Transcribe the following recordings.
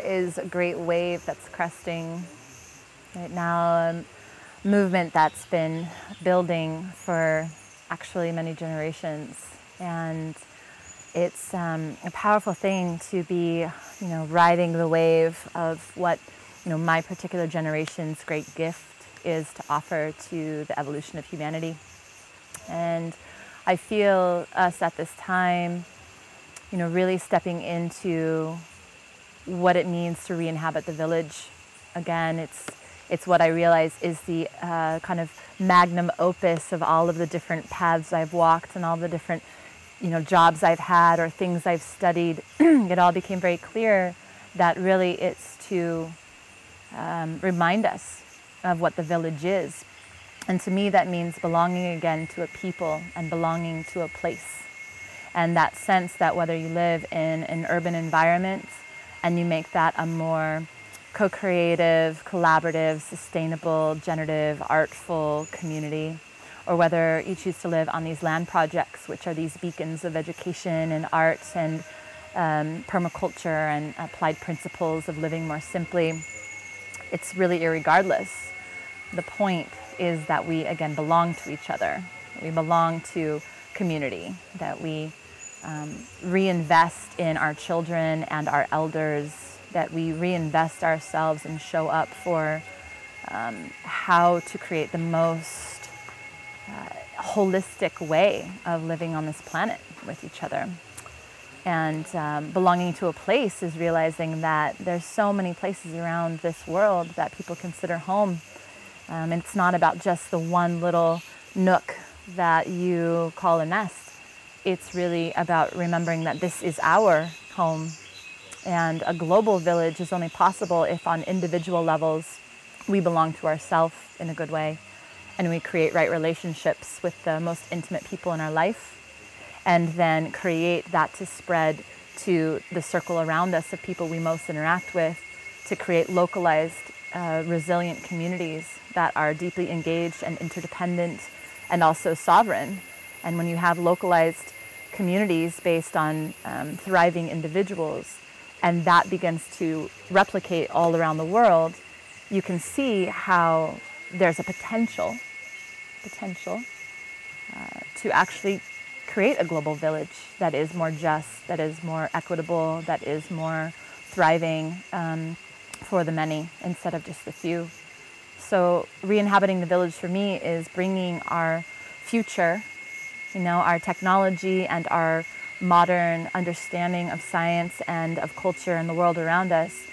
is a great wave that's cresting right now, a movement that's been building for actually many generations. And it's a powerful thing to be, riding the wave of what, my particular generation's great gift is to offer to the evolution of humanity. And I feel us at this time, really stepping into what it means to re-inhabit the village. Again, it's what I realize is the kind of magnum opus of all of the different paths I've walked and all the different, jobs I've had or things I've studied. It all became very clear that really it's to remind us of what the village is. And to me, that means belonging again to a people and belonging to a place. And that sense that whether you live in an urban environment and you make that a more co-creative, collaborative, sustainable, generative, artful community, or whether you choose to live on these land projects, which are these beacons of education and arts and permaculture and applied principles of living more simply, it's really irregardless. The point is that we, again, belong to each other. We belong to community, that we reinvest in our children and our elders, that we reinvest ourselves and show up for how to create the most holistic way of living on this planet with each other. And belonging to a place is realizing that there's so many places around this world that people consider home. And it's not about just the one little nook that you call a nest. It's really about remembering that this is our home. And a global village is only possible if on individual levels we belong to ourselves in a good way. And we create right relationships with the most intimate people in our life. And then create that to spread to the circle around us of people we most interact with, to create localized, resilient communities that are deeply engaged and interdependent and also sovereign. And when you have localized communities based on thriving individuals, and that begins to replicate all around the world, you can see how there's a potential to actually create a global village that is more just, that is more equitable, that is more thriving for the many instead of just the few. So re-inhabiting the village for me is bringing our future, our technology and our modern understanding of science and of culture and the world around us,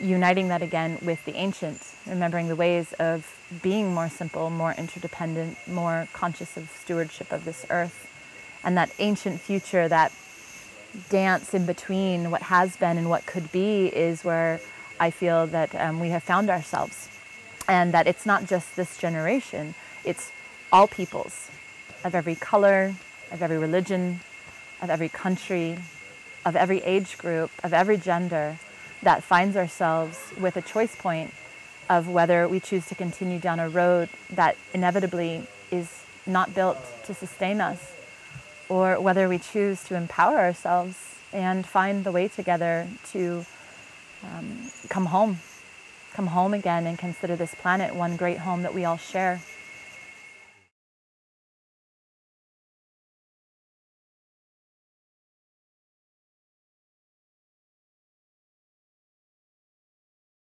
uniting that again with the ancient, remembering the ways of being more simple, more interdependent, more conscious of stewardship of this earth. And that ancient future, that dance in between what has been and what could be, is where I feel that we have found ourselves. And that it's not just this generation, it's all peoples of every color, of every religion, of every country, of every age group, of every gender, that finds ourselves with a choice point of whether we choose to continue down a road that inevitably is not built to sustain us, or whether we choose to empower ourselves and find the way together to come home again and consider this planet one great home that we all share.